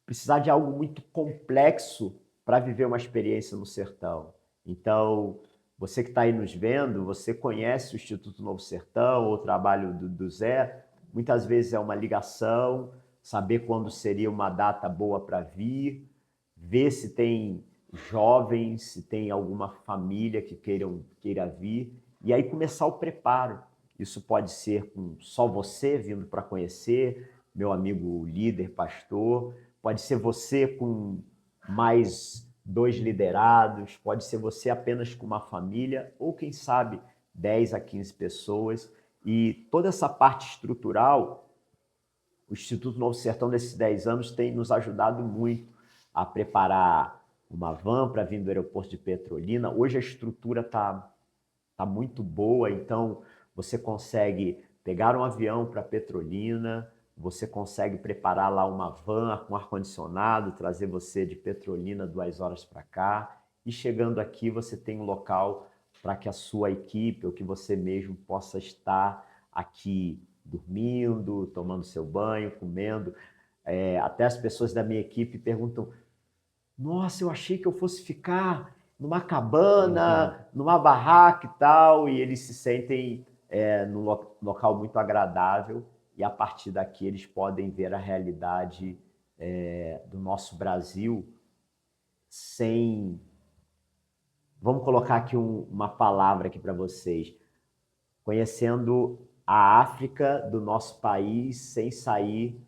precisar de algo muito complexo para viver uma experiência no sertão. Então, você que está aí nos vendo, você conhece o Instituto Novo Sertão, o trabalho do Zé, muitas vezes é uma ligação, saber quando seria uma data boa para vir, ver se tem jovens, se tem alguma família que queira vir, e aí começar o preparo. Isso pode ser com só você vindo para conhecer, meu amigo líder, pastor, pode ser você com mais 2 liderados, pode ser você apenas com uma família, ou quem sabe 10 a 15 pessoas. E toda essa parte estrutural, o Instituto Novo Sertão, nesses 10 anos, tem nos ajudado muito a preparar uma van para vir do aeroporto de Petrolina. Hoje a estrutura tá muito boa, então você consegue pegar um avião para Petrolina, você consegue preparar lá uma van com ar-condicionado, trazer você de Petrolina 2 horas para cá, e chegando aqui você tem um local para que a sua equipe ou que você mesmo possa estar aqui dormindo, tomando seu banho, comendo. Até as pessoas da minha equipe perguntam: nossa, eu achei que eu fosse ficar numa cabana, numa barraca e tal, e eles se sentem num local muito agradável, e a partir daqui eles podem ver a realidade do nosso Brasil sem... Vamos colocar aqui uma palavra aqui para vocês. Conhecendo a África do nosso país sem sair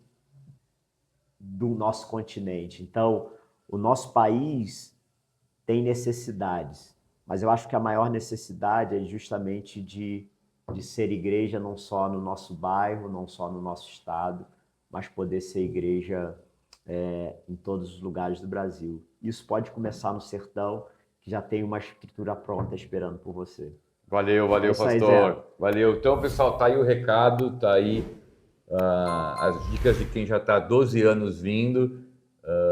do nosso continente. Então, o nosso país tem necessidades, mas eu acho que a maior necessidade é justamente de ser igreja não só no nosso bairro, não só no nosso estado, mas poder ser igreja em todos os lugares do Brasil. Isso pode começar no sertão, que já tem uma estrutura pronta esperando por você. Valeu, pastor. Valeu. Então, pessoal, tá aí o recado, tá aí as dicas de quem já está há 12 anos vindo,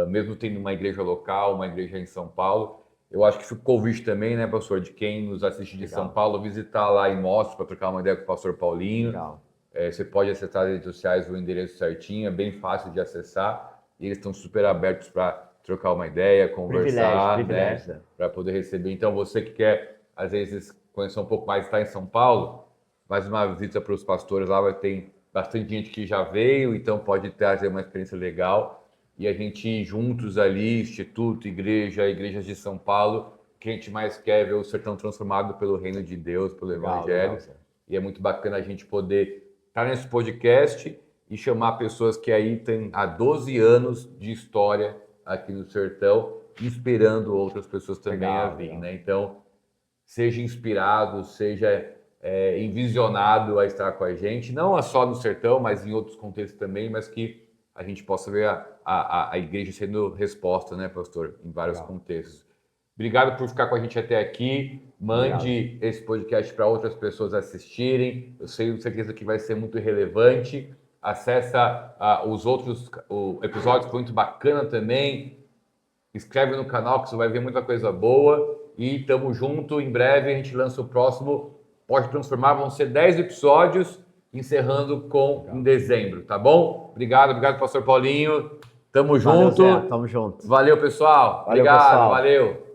mesmo tendo uma igreja local, uma igreja em São Paulo. Eu acho que fica o convite também, né, pastor, de quem nos assiste de São Paulo, visitar lá em Mostra para trocar uma ideia com o pastor Paulinho. Legal. Você pode acessar as redes sociais, o endereço certinho, é bem fácil de acessar. E eles estão super abertos para trocar uma ideia, conversar, privilégio. Né, para poder receber. Então, você que quer, às vezes, conhecer um pouco mais, está em São Paulo, faz uma visita para os pastores lá, tem bastante gente que já veio, então pode trazer uma experiência legal. E a gente juntos ali, Instituto, Igrejas de São Paulo, que a gente mais quer ver o sertão transformado pelo reino de Deus, pelo Evangelho. Legal. E é muito bacana a gente poder estar nesse podcast e chamar pessoas que aí têm há 12 anos de história aqui no sertão, inspirando outras pessoas também a vir, né? Então, seja inspirado, seja envisionado a estar com a gente, não só no sertão, mas em outros contextos também, mas que a gente possa ver a igreja sendo resposta, né, pastor, em vários contextos. Obrigado por ficar com a gente até aqui. Mande esse podcast para outras pessoas assistirem. Eu tenho certeza que vai ser muito relevante. Acessa os outros episódios, foi muito bacana também. Inscreve no canal que você vai ver muita coisa boa. E tamo junto. Em breve a gente lança o próximo Pode Transformar. Vão ser 10 episódios, encerrando em dezembro, tá bom? Obrigado, pastor Paulinho. Tamo junto. Zé, tamo junto. Valeu, pessoal. Valeu, Obrigado, pessoal. valeu.